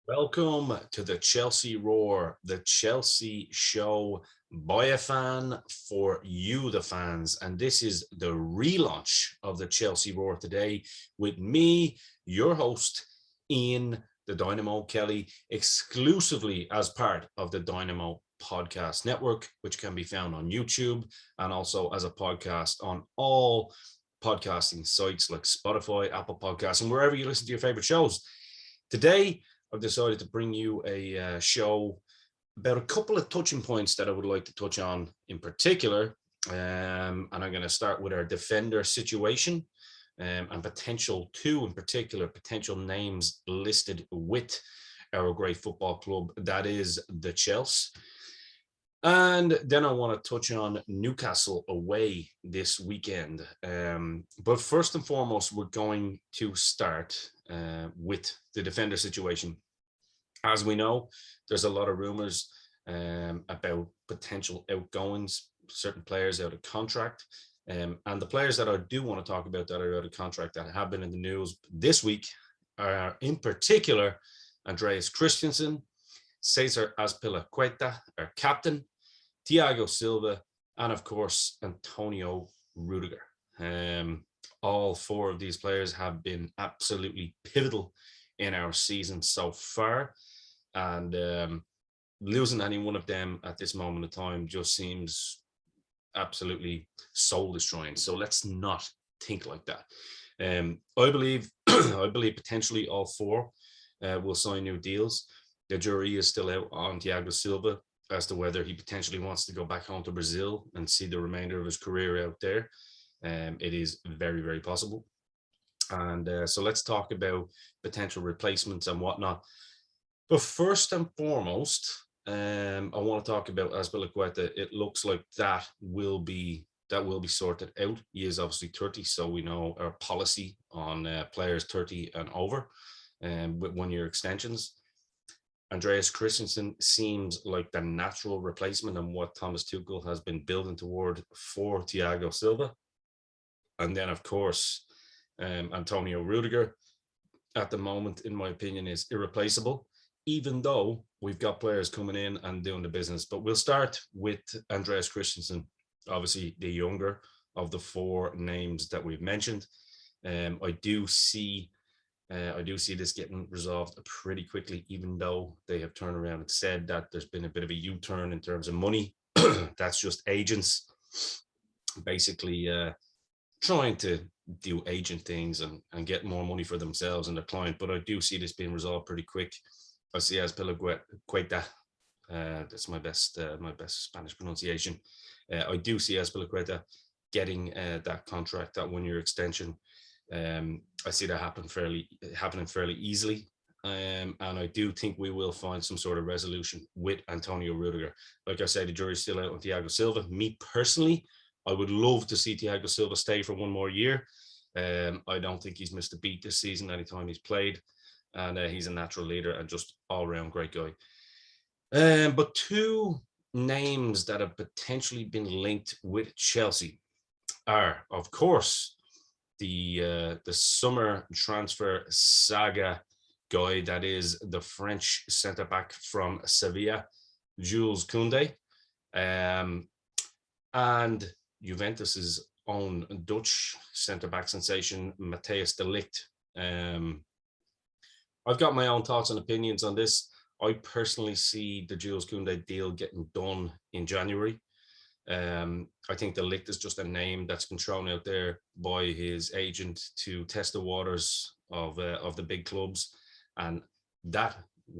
Welcome to the Chelsea Roar, the Chelsea show by a fan for you, the fans. And this is the relaunch of the Chelsea Roar today with me, your host, Ian the Dynamo Kelly, exclusively as part of the Dynamo Podcast Network, which can be found on YouTube and also as a podcast on all podcasting sites like Spotify, Apple Podcasts, and wherever you listen to your favorite shows. Today, I've decided to bring you a show about a couple of touching points that I would like to touch on in particular. And I'm going to start with our defender situation and potential names listed with our great football club, that is the Chelsea. And then I want to touch on Newcastle away this weekend. But first and foremost, we're going to start with the defender situation. As we know, there's a lot of rumors about potential outgoings, certain players out of contract. And the players that I do want to talk about that are out of contract that have been in the news this week are in particular Andreas Christensen, Cesar Azpilicueta, our captain, Thiago Silva, and of course, Antonio Rudiger. All four of these players have been absolutely pivotal in our season so far. And losing any one of them at this moment of time just seems absolutely soul destroying. So let's not think like that. I believe potentially all four will sign new deals. The jury is still out on Thiago Silva as to whether he potentially wants to go back home to Brazil and see the remainder of his career out there. It is very, very possible. And so let's talk about potential replacements and whatnot. But first and foremost, I want to talk about Azpilicueta. It looks like that will be sorted out. He is obviously 30, so we know our policy on players 30 and over, with 1 year extensions. Andreas Christensen seems like the natural replacement and what Thomas Tuchel has been building toward for Thiago Silva. And then, of course, Antonio Rudiger, at the moment, in my opinion, is irreplaceable, even though we've got players coming in and doing the business. But we'll start with Andreas Christensen, obviously the younger of the four names that we've mentioned. I do see this getting resolved pretty quickly, even though they have turned around and said that there's been a bit of a U-turn in terms of money. That's just agents basically trying to do agent things and get more money for themselves and the client. But I do see this being resolved pretty quick. I see Azpilicueta. That's my best Spanish pronunciation. I do see Azpilicueta getting that contract, that 1 year extension. I see that happening fairly easily. And I do think we will find some sort of resolution with Antonio Rudiger. Like I said, the jury's still out on Thiago Silva. Me personally, I would love to see Thiago Silva stay for 1 more year. I don't think he's missed a beat this season anytime he's played. And he's a natural leader and just all-round great guy. But two names that have potentially been linked with Chelsea are, of course, the summer transfer saga guy, that is the French centre back from Sevilla, Jules Koundé, and Juventus's own Dutch centre back sensation Matthijs de Ligt. I've got my own thoughts and opinions on this. I personally see the Jules Koundé deal getting done in January. I think the Ligt is just a name that's been thrown out there by his agent to test the waters of the big clubs, and that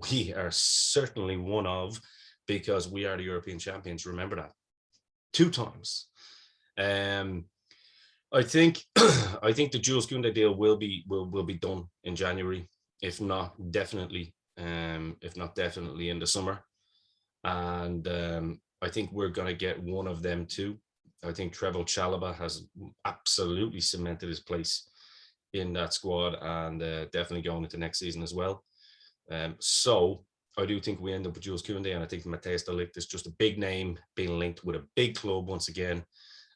we are certainly one of, because we are the European champions. Remember that 2 times. I think the Jules Koundé deal will be done in January, if not definitely in the summer, and I think we're going to get one of them too. I think Trevoh Chalobah has absolutely cemented his place in that squad, and definitely going into next season as well. So I do think we end up with Jules Koundé, and I think Matthijs de Ligt is just a big name being linked with a big club once again,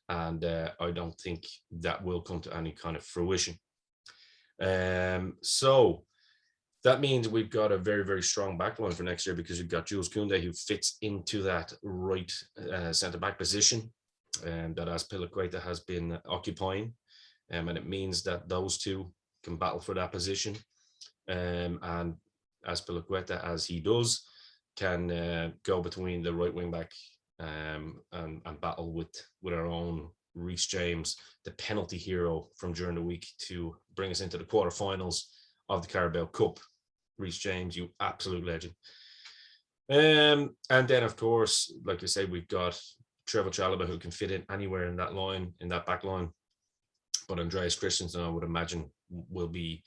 and I don't think that will come to any kind of fruition. So That means we've got a very, very strong backline for next year because you've got Jules Koundé, who fits into that right centre-back position that Azpilicueta has been occupying. And it means that those two can battle for that position. And Azpilicueta, as he does, can go between the right wing back and battle with our own Reece James, the penalty hero from during the week, to bring us into the quarterfinals of the Carabao Cup. Reece James, you absolute legend. And then, of course, like I say, we've got Trevor Chalobah, who can fit in anywhere in that line, in that back line. But Andreas Christensen, I would imagine, will be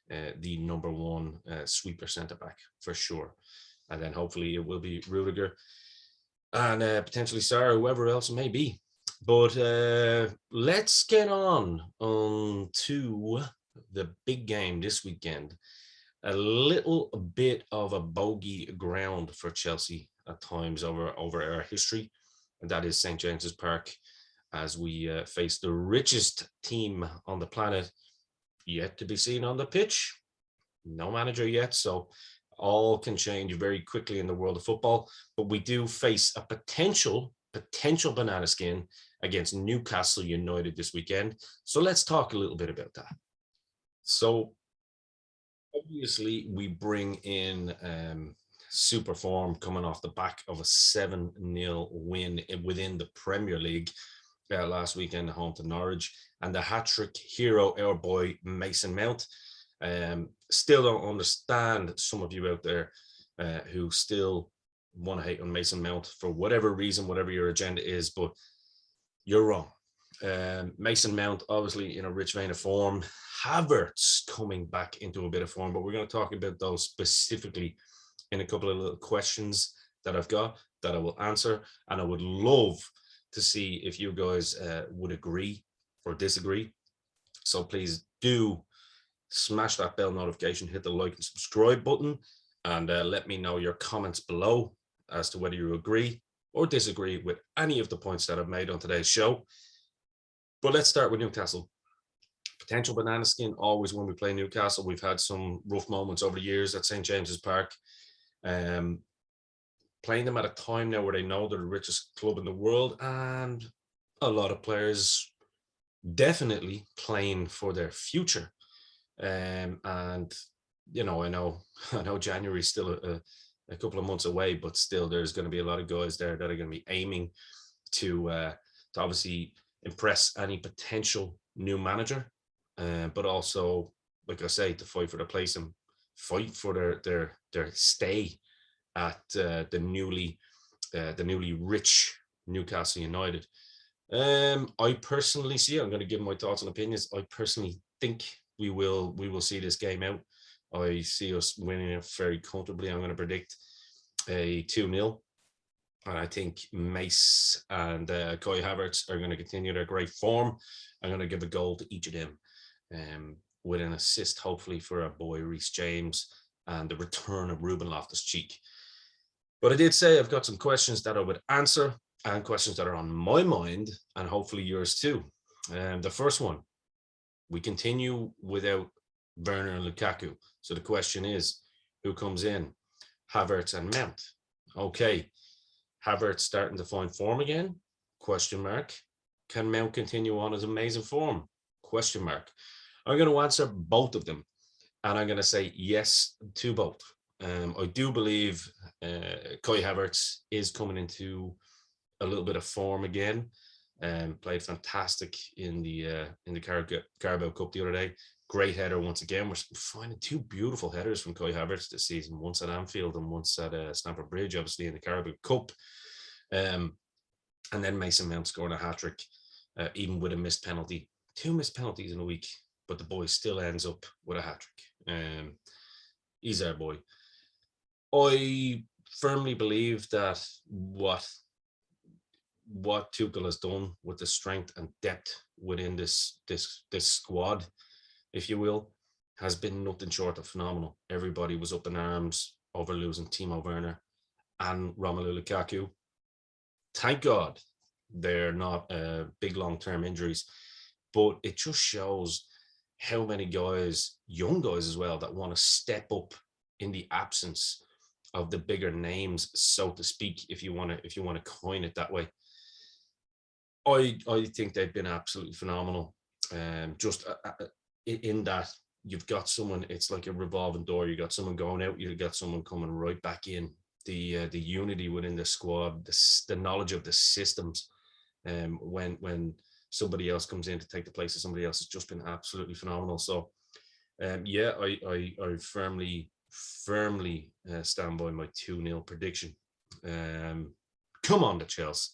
the number one sweeper centre back for sure. And then hopefully it will be Rudiger and potentially Cesar, whoever else it may be. But let's get on to the big game this weekend. A little bit of a bogey ground for Chelsea at times over our history, and that is St. James's Park, as we face the richest team on the planet, yet to be seen on the pitch. No manager yet, so all can change very quickly in the world of football. But we do face a potential banana skin against Newcastle United this weekend. So let's talk a little bit about that. So obviously, we bring in super form coming off the back of a 7-0 win within the Premier League last weekend, home to Norwich, and the hat-trick hero, our boy Mason Mount. Still don't understand some of you out there who still want to hate on Mason Mount for whatever reason, whatever your agenda is, but you're wrong. Mason Mount, obviously in a rich vein of form. Havertz coming back into a bit of form, but we're going to talk about those specifically in a couple of little questions that I've got that I will answer. And I would love to see if you guys would agree or disagree. So please do smash that bell notification, hit the like and subscribe button, and let me know your comments below as to whether you agree or disagree with any of the points that I've made on today's show. But let's start with Newcastle. Potential banana skin always when we play Newcastle. We've had some rough moments over the years at St. James's Park. Playing them at a time now where they know they're the richest club in the world, and a lot of players definitely playing for their future. And you know, I know January is still a couple of months away, but still there's going to be a lot of guys there that are going to be aiming to obviously impress any potential new manager, but also, like I say, to fight for their place and fight for their stay at the newly rich Newcastle United. I personally see, I'm going to give my thoughts and opinions. I personally think we will see this game out. I see us winning it very comfortably. I'm going to predict a 2-0. And I think Mace and Kai Havertz are going to continue their great form. I'm going to give a goal to each of them, with an assist, hopefully, for our boy Reece James and the return of Ruben Loftus-Cheek. But I did say I've got some questions that I would answer and questions that are on my mind and hopefully yours too. The first one, we continue without Werner and Lukaku. So the question is, who comes in? Havertz and Mount. Okay. Havertz starting to find form again? Question mark. Can Mount continue on his amazing form? Question mark. I'm going to answer both of them, and I'm going to say yes to both. I do believe Kai Havertz is coming into a little bit of form again. Played fantastic in the Carabao Cup the other day. Great header once again. We're finding two beautiful headers from Kai Havertz this season, once at Anfield and once at Stamford Bridge, obviously in the Carabao Cup. And then Mason Mount scoring a hat-trick, even with a missed penalty. 2 missed penalties in a week, but the boy still ends up with a hat-trick. He's our boy. I firmly believe that what Tuchel has done with the strength and depth within this squad, if you will, has been nothing short of phenomenal. Everybody was up in arms over losing Timo Werner and Romelu Lukaku. Thank God they're not big long-term injuries, but it just shows how many guys, young guys as well, that want to step up in the absence of the bigger names, so to speak, if you want to coin it that way. I think they've been absolutely phenomenal. Just in that you've got someone, it's like a revolving door. You got someone going out, you got someone coming right back in. The unity within the squad, the knowledge of the systems, when somebody else comes in to take the place of somebody else, has just been absolutely phenomenal. So yeah, I firmly stand by my 2-0 prediction. Come on, the Chelsea.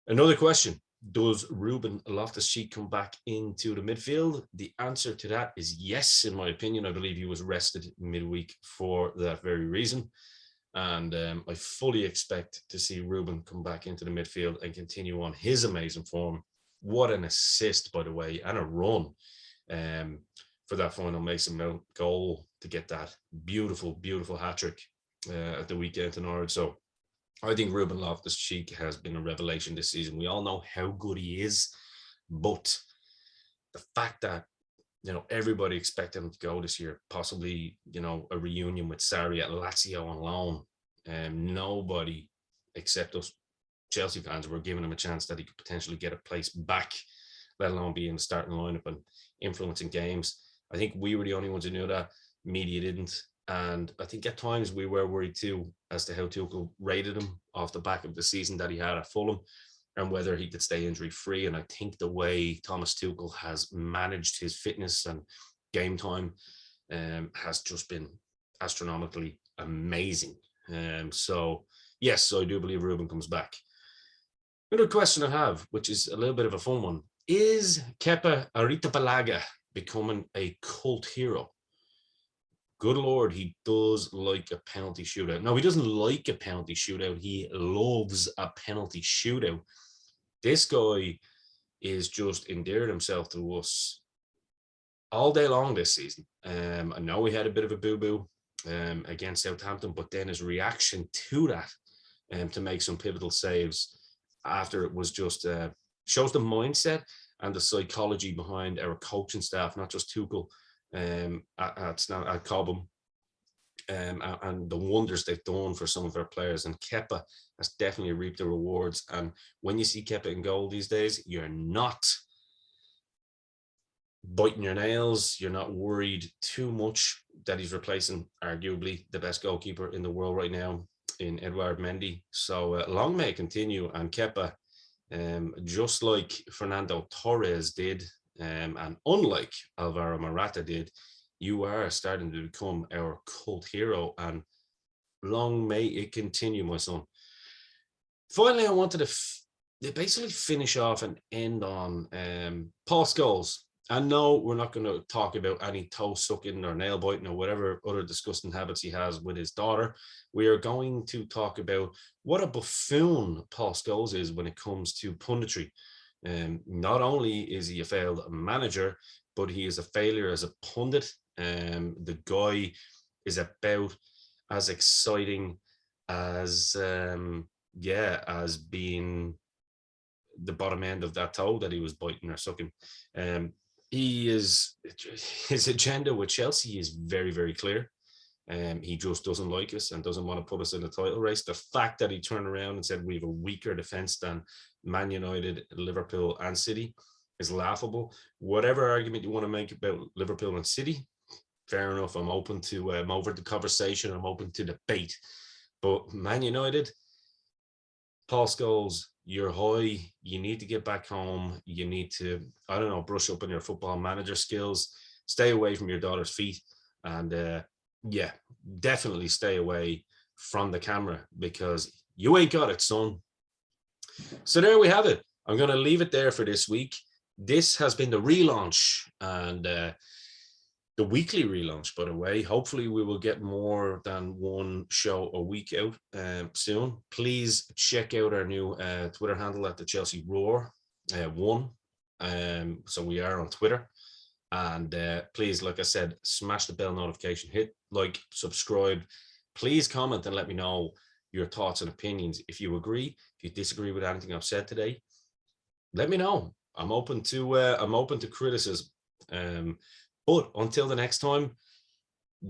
Another question: does Ruben Loftus-Cheek come back into the midfield? The answer to that is yes, in my opinion. I believe he was rested midweek for that very reason. And I fully expect to see Ruben come back into the midfield and continue on his amazing form. What an assist, by the way, and a run for that final Mason Mount goal to get that beautiful, beautiful hat-trick at the weekend in Norwich. So I think Ruben Loftus-Cheek has been a revelation this season. We all know how good he is, but the fact that, you know, everybody expected him to go this year, possibly, you know, a reunion with Sarri at Lazio on loan. Nobody except us Chelsea fans were giving him a chance that he could potentially get a place back, let alone be in the starting lineup and influencing games. I think we were the only ones who knew that. Media didn't. And I think at times we were worried too as to how Tuchel rated him off the back of the season that he had at Fulham and whether he could stay injury free. And I think the way Thomas Tuchel has managed his fitness and game time has just been astronomically amazing. So yes, I do believe Ruben comes back. Another question I have, which is a little bit of a fun one: is Kepa Arrizabalaga becoming a cult hero? Good Lord, he does like a penalty shootout. No, he doesn't like a penalty shootout. He loves a penalty shootout. This guy is just endeared himself to us all day long this season. I know he had a bit of a boo-boo against Southampton, but then his reaction to that to make some pivotal saves after it was just shows the mindset and the psychology behind our coaching staff, not just Tuchel at Cobham, and the wonders they've done for some of our players. And Kepa has definitely reaped the rewards. And when you see Kepa in goal these days, you're not biting your nails. You're not worried too much that he's replacing arguably the best goalkeeper in the world right now in Edouard Mendy. So long may it continue. And Kepa, just like Fernando Torres did, and unlike Alvaro Morata did, you are starting to become our cult hero, and long may it continue, my son. Finally, I wanted to basically finish off and end on Paul Scholes. And no, we're not going to talk about any toe sucking or nail biting or whatever other disgusting habits he has with his daughter. We are going to talk about what a buffoon Paul Scholes is when it comes to punditry. Not only is he a failed manager, but he is a failure as a pundit. The guy is about as exciting as as being the bottom end of that toe that he was biting or sucking. His agenda with Chelsea is very, very clear. He just doesn't like us and doesn't want to put us in the title race. The fact that he turned around and said we have a weaker defense than Man United, Liverpool, and City is laughable. Whatever argument you want to make about Liverpool and City, fair enough. I'm open to over the conversation. I'm open to debate. But Man United, Paul Scholes, you're high. You need to get back home. You need to, I don't know, brush up on your football manager skills. Stay away from your daughter's feet. And definitely stay away from the camera because you ain't got it, son. So there we have it. I'm going to leave it there for this week. This has been the relaunch and the weekly relaunch, by the way. Hopefully we will get more than one show a week out soon. Please check out our new Twitter handle at the Chelsea Roar 1. So we are on Twitter. And please, like I said, smash the bell notification, hit like, subscribe. Please comment and let me know your thoughts and opinions. If you agree, if you disagree with anything I've said today, let me know. I'm open to criticism. But until the next time,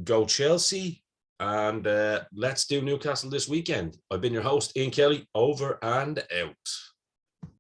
go Chelsea, And let's do Newcastle this weekend. I've been your host, Ian Kelly, over and out.